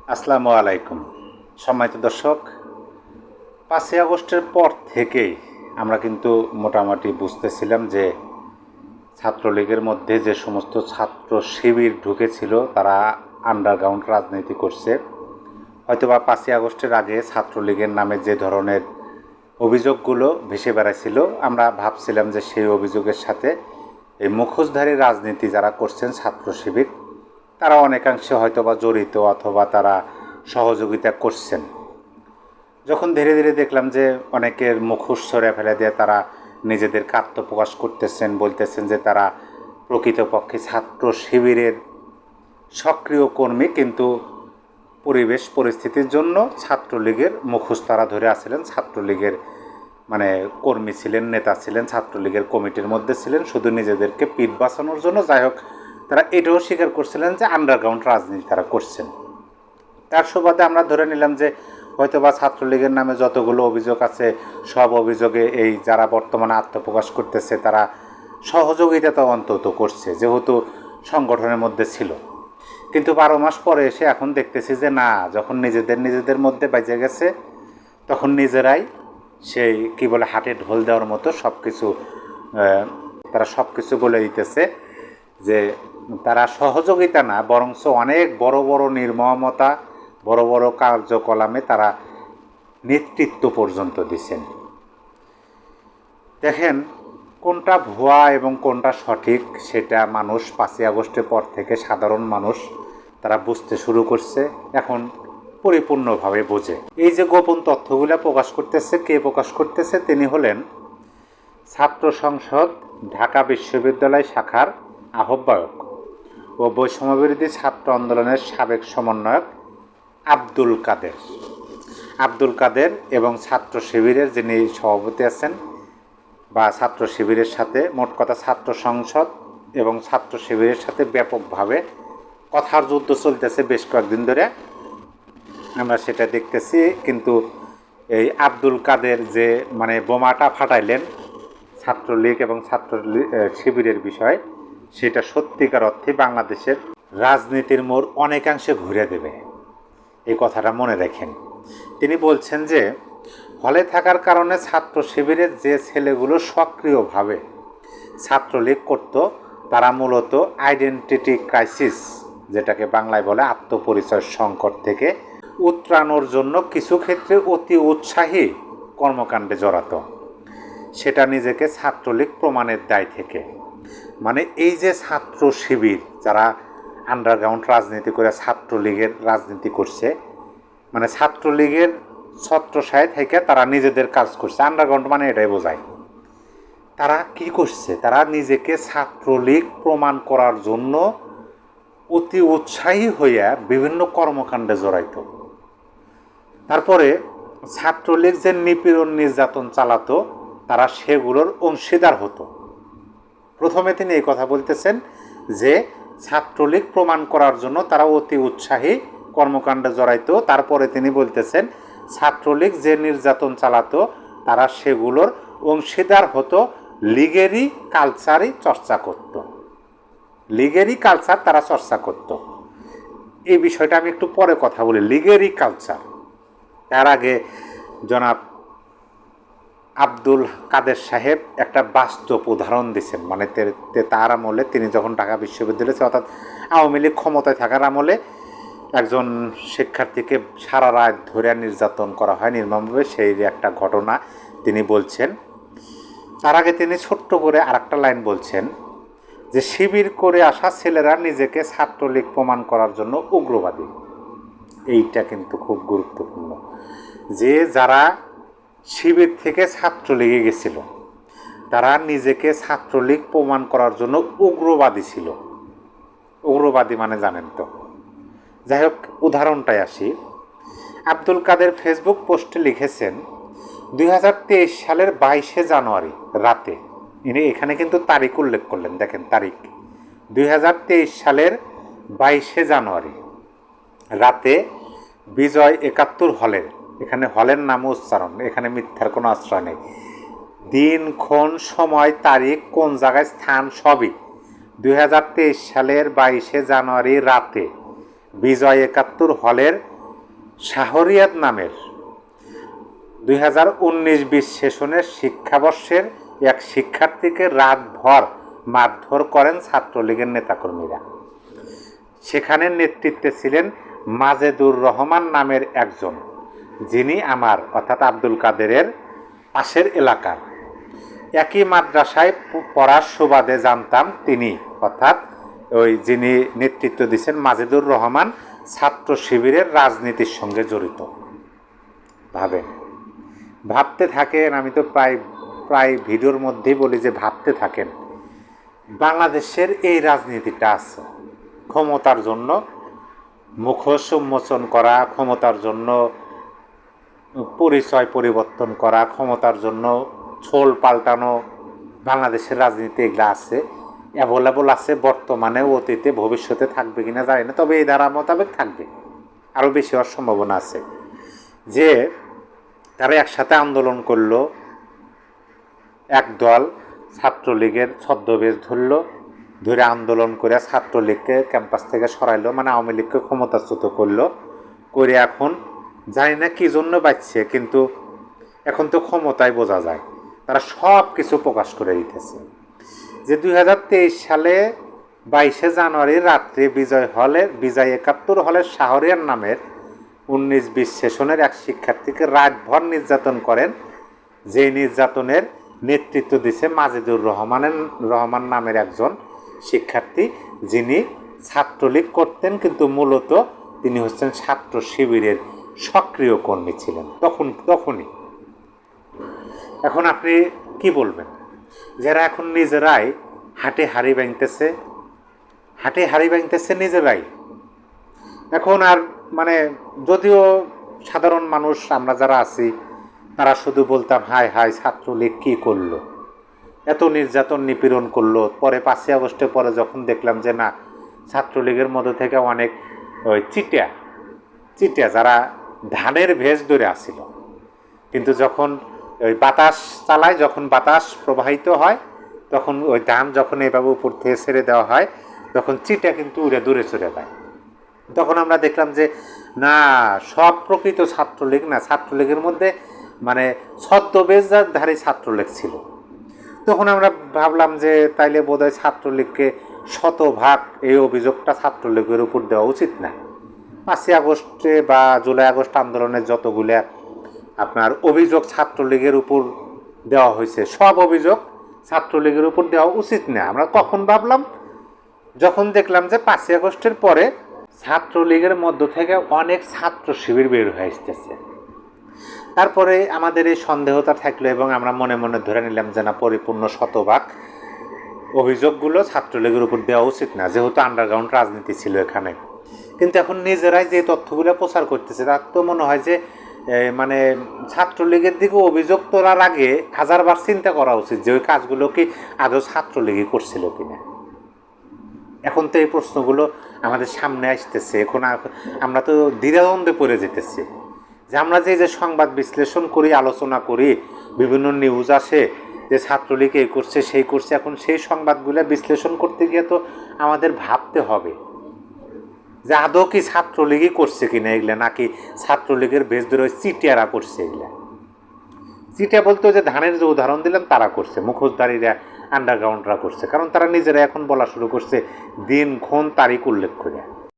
আসসালামু আলাইকুম। সম্মানিত দর্শক, ৫ই আগস্টের পর থেকেই আমরা কিন্তু মোটামুটি বুঝতেছিলাম যে ছাত্রলীগের মধ্যে যে সমস্ত ছাত্র শিবির ঢুকেছিল তারা আন্ডারগ্রাউন্ড রাজনীতি করছে। হয়তোবা ৫ই আগস্টের আগে ছাত্রলীগের নামে যে ধরনের অভিযোগগুলো ভেসে বেড়াচ্ছিল, আমরা ভাবছিলাম যে সেই অভিযোগের সাথে এই মুখোশধারী রাজনীতি যারা করছেন ছাত্র শিবির, তারা অনেকাংশে হয়তোবা জড়িত অথবা তারা সহযোগিতা করছেন। যখন ধীরে ধীরে দেখলাম যে অনেকের মুখোশ সরে ফেলে দিয়ে তারা নিজেদেরকে আত্মপ্রকাশ করতেছেন, বলতেছেন যে তারা প্রকৃতপক্ষে ছাত্র শিবিরের সক্রিয় কর্মী, কিন্তু পরিবেশ পরিস্থিতির জন্য ছাত্রলীগের মুখোশ তারা ধরে আসছিলেন, ছাত্রলীগের কর্মী ছিলেন, নেতা ছিলেন, ছাত্রলীগের কমিটির মধ্যে ছিলেন, শুধু নিজেদেরকে পিঠ বাঁচানোর জন্য। যাই হোক, তারা এটাও স্বীকার করছিলেন যে আন্ডারগ্রাউন্ড রাজনীতি তারা করছেন। তার সুবাদে আমরা ধরে নিলাম যে হয়তোবা ছাত্রলীগের নামে যতগুলো অভিযোগ আছে সব অভিযোগে এই যারা বর্তমানে আত্মপ্রকাশ করতেছে তারা সহযোগিতা তো অন্তত করছে, যেহেতু সংগঠনের মধ্যে ছিল। কিন্তু ১২ মাস পরে এসে এখন দেখতেছি যে না, যখন নিজেদের মধ্যে বেজে গেছে তখন নিজেরাই সেই কি বলে হাটে ঢোল দেওয়ার মতো সব কিছু তারা সব কিছু বলে দিতেছে যে তারা সহযোগিতা না, বরঞ্চ অনেক বড় বড় নির্মমতা, বড় বড় কার্যকলাপে তারা নেতৃত্ব পর্যন্ত দিচ্ছেন। দেখেন, কোনটা ভুয়া এবং কোনটা সঠিক সেটা মানুষ ৫ই আগস্টের পর থেকে সাধারণ মানুষ তারা বুঝতে শুরু করছে, এখন পরিপূর্ণভাবে বোঝে। এই যে গোপন তথ্যগুলো প্রকাশ করতেছে, কে প্রকাশ করতেছে? তিনি হলেন ছাত্র সংসদ ঢাকা বিশ্ববিদ্যালয় শাখার আহ্বায়ক ও বৈষম্যবিরোধী ছাত্র আন্দোলনের সাবেক সমন্বয়ক আব্দুল কাদের এবং ছাত্র শিবিরের যিনি সভাপতি আছেন বা ছাত্র শিবিরের সাথে, মোট কথা ছাত্র সংসদ এবং ছাত্র শিবিরের সাথে ব্যাপকভাবে কথার যুদ্ধ চলতেছে বেশ কয়েকদিন ধরে, আমরা সেটা দেখতেছি। কিন্তু এই আব্দুল কাদের যে বোমাটা ফাটাইলেন ছাত্রলীগ এবং ছাত্র শিবিরের বিষয়, সেটা সত্যিকার অর্থে বাংলাদেশের রাজনীতির মোড় অনেকাংশে ঘুরে দেবে, এই কথাটা মনে রাখেন। তিনি বলছেন যে হলে থাকার কারণে ছাত্র শিবিরের যে ছেলেগুলো সক্রিয়ভাবে ছাত্রলীগ করত তারা মূলত আইডেন্টিটি ক্রাইসিস, যেটাকে বাংলায় বলে আত্মপরিচয় সংকট, থেকে উত্তরানোর জন্য কিছু ক্ষেত্রে অতি উৎসাহী কর্মকাণ্ডে জড়াতো, সেটা নিজেকে ছাত্রলীগ প্রমাণের দায় থেকে। এই যে ছাত্র শিবির যারা আন্ডারগ্রাউন্ড রাজনীতি করে ছাত্রলীগের রাজনীতি করছে, ছাত্রলীগের ছত্রছায়া থেকে তারা নিজেদের কাজ করছে। আন্ডারগ্রাউন্ড এটাই বোঝায়। তারা কি করছে? তারা নিজেকে ছাত্রলীগ প্রমাণ করার জন্য অতি উৎসাহী হইয়া বিভিন্ন কর্মকাণ্ডে জড়াইত। তারপরে ছাত্রলীগ যে নিপীড়ন নির্যাতন চালাতো তারা সেগুলোর অংশীদার হতো। প্রথমে তিনি এই কথা বলতেছেন যে ছাত্রলীগ প্রমাণ করার জন্য তারা অতি উৎসাহী কর্মকাণ্ডে জড়াইতো। তারপরে তিনি বলতেছেন ছাত্রলীগ যে নির্যাতন চালাতো তারা সেগুলোর অংশীদার হতো, লীগেরই কালচারই চর্চা করত, লীগেরই কালচার তারা চর্চা করত। এই বিষয়টা আমি একটু পরে কথা বলি, লীগেরই কালচার। তার আগে জনাব আব্দুল কাদের সাহেব একটা বাস্তব উদাহরণ দিচ্ছেন। তার আমলে, তিনি যখন ঢাকা বিশ্ববিদ্যালয়ে, অর্থাৎ আওয়ামী লীগ ক্ষমতায় থাকার আমলে একজন শিক্ষার্থীকে সারা রাত ধরে নির্যাতন করা হয় নির্মমভাবে, সেই একটা ঘটনা তিনি বলছেন। তার আগে তিনি ছোট্ট করে আরেকটা লাইন বলছেন যে শিবির করে আসা ছেলেরা নিজেকে ছাত্রলীগ প্রমাণ করার জন্য উগ্রবাদী। এইটা কিন্তু খুব গুরুত্বপূর্ণ যে যারা শিবির থেকে ছাত্রলীগে গেছিল তারা নিজেকে ছাত্রলীগ প্রমাণ করার জন্য উগ্রবাদী ছিল। উগ্রবাদী জানেন তো। যাই হোক, উদাহরণটায় আসি। আব্দুল কাদের ফেসবুক পোস্টে লিখেছেন 2023 সালের 22শে জানুয়ারি রাতে, ইনি এখানে কিন্তু তারিখ উল্লেখ করলেন, দেখেন তারিখ 2023 সালের 22শে জানুয়ারি রাতে বিজয় 71 হলের, এখানে হলের নামও উচ্চারণ, এখানে মিথ্যার কোনো আশ্রয় নেই, দিন, ক্ষণ, সময়, তারিখ, কোন জায়গায়, স্থান সবই 2023 সালের 22শে জানুয়ারি রাতে বিজয় 71 হলের শাহরিয়াত নামের 2019-20 সেশনের শিক্ষাবর্ষের এক শিক্ষার্থীকে রাতভর মারধর করেন ছাত্রলীগের নেতাকর্মীরা। সেখানে নেতৃত্বে ছিলেন মাজেদুর রহমান নামের একজন, যিনি আমার অর্থাৎ আব্দুল কাদেরের পাশের এলাকার। একই মাদ্রাসায় পড়ার সুবাদে জানতাম তিনি অর্থাৎ ওই যিনি নেতৃত্ব দিচ্ছেন মাজেদুর রহমান ছাত্র শিবিরের রাজনীতির সঙ্গে জড়িত। ভাবতে থাকেন, আমি তো প্রায় ভিডিওর মধ্যেই বলি যে ভাবতে থাকেন, বাংলাদেশের এই রাজনীতিটা আছে ক্ষমতার জন্য মুখোশ উন্মোচন করা, ক্ষমতার জন্য পরিচয় পরিবর্তন করা, ক্ষমতার জন্য ছোল পাল্টানো। বাংলাদেশের রাজনীতি এগুলো আছে, অ্যাভেলেবল আছে, বর্তমানে অতীতে ভবিষ্যতে থাকবে কিনা জানি না, তবে এই ধারা মোতাবেক থাকবে, আরও বেশি হওয়ার সম্ভাবনা আছে। যে তারা একসাথে আন্দোলন করলো, একদল ছাত্রলীগের ছদ্মবেশ ধরে আন্দোলন করে ছাত্রলীগকে ক্যাম্পাস থেকে সরাইলো, মানে আওয়ামী লীগকে ক্ষমতাচ্যুত করে এখন জানি না কী জন্য বাঁচছে, কিন্তু এখন তো ক্ষমতায় বোঝা যায় তারা সব কিছু প্রকাশ করে দিতেছে। যে 2023 সালে 22 জানুয়ারি রাত্রে বিজয় 71 হলের শাহরিয়ার নামের 19-20 সেশনের এক শিক্ষার্থীকে রাতভর নির্যাতন করেন, যে নির্যাতনের নেতৃত্ব দিচ্ছে মাজেদুর রহমান নামের একজন শিক্ষার্থী, যিনি ছাত্রলীগ করতেন, কিন্তু মূলত তিনি হচ্ছেন ছাত্র শিবিরের সক্রিয় কর্মী ছিলেন তখনই। এখন আপনি কি বলবেন, যারা এখন নিজেরাই হাটে হাড়ি ভাঙতেছে নিজেরাই। এখন আর মানে যদিও সাধারণ মানুষ আমরা যারা আছি তারা শুধু বলতাম হায় হায় ছাত্রলীগ কী করলো, এত নির্যাতন নিপীড়ন করলো। পরে 5ই আগস্টের পরে যখন দেখলাম যে না, ছাত্রলীগের মধ্যে থেকে অনেক ওই চিটিয়া যারা ধানের ভেষ ধরে আসছিল, কিন্তু যখন ওই বাতাস চালায়, যখন বাতাস প্রবাহিত হয়, তখন ওই ধান যখন এভাবে উপর থেকে ছেড়ে দেওয়া হয়, তখন চিটা কিন্তু উড়ে দূরে চলে যায়। তখন আমরা দেখলাম যে না, সব প্রকৃত ছাত্রলীগ না, ছাত্রলীগের মধ্যে মানে ছদ্মবেশধারী ছাত্রলীগ ছিল। তখন আমরা ভাবলাম যে তাইলে বোধহয় ছাত্রলীগকে শতভাগ এই অভিযোগটা ছাত্রলীগের উপর দেওয়া উচিত না। 5ই আগস্টে বা জুলাই আগস্ট আন্দোলনের যতগুলো আপনার অভিযোগ ছাত্রলীগের উপর দেওয়া হয়েছে, সব অভিযোগ ছাত্রলীগের উপর দেওয়া উচিত না। আমরা তখন ভাবলাম, যখন দেখলাম যে 5ই আগস্টের পরে ছাত্রলীগের মধ্য থেকে অনেক ছাত্র শিবির বের হয়ে আসতেছে, তারপরে আমাদের এই সন্দেহতা থাকলো এবং আমরা মনে মনে ধরে নিলাম যে না, পরিপূর্ণ শতভাগ অভিযোগগুলো ছাত্রলীগের উপর দেওয়া উচিত না, যেহেতু আন্ডারগ্রাউন্ড রাজনীতি ছিল এখানে। কিন্তু এখন নিজেরাই যে তথ্যগুলো প্রচার করতেছে, তার তো মনে হয় যে মানে ছাত্রলীগের দিকে অভিযোগ তোলার আগে 1000বার চিন্তা করা উচিত যে ওই কাজগুলো কি আদৌ ছাত্রলীগই করছিল কিনা। এখন তো এই প্রশ্নগুলো আমাদের সামনে আসতেছে, এখন আমরা তো দ্বিধাদ্বন্দ্বে পড়ে যেতেছি যে আমরা যে সংবাদ বিশ্লেষণ করি, আলোচনা করি, বিভিন্ন নিউজ আসে যে ছাত্রলীগ এই করছে সেই করছে, এখন সেই সংবাদগুলো বিশ্লেষণ করতে গিয়ে তো আমাদের ভাবতে হবে যে আদৌ কি ছাত্রলীগই করছে কিনা এগুলা, নাকি ছাত্রলীগের বেশ ধরে চিটিয়ারা করছে এগুলা। চিটিয়া বলতে যে ধানের যে উদাহরণ দিলাম তারা করছে, মুখোশধারীরা আন্ডারগ্রাউন্ডরা করছে, কারণ তারা নিজেরা এখন বলা শুরু করছে দিনক্ষণ তারিখ উল্লেখ করে।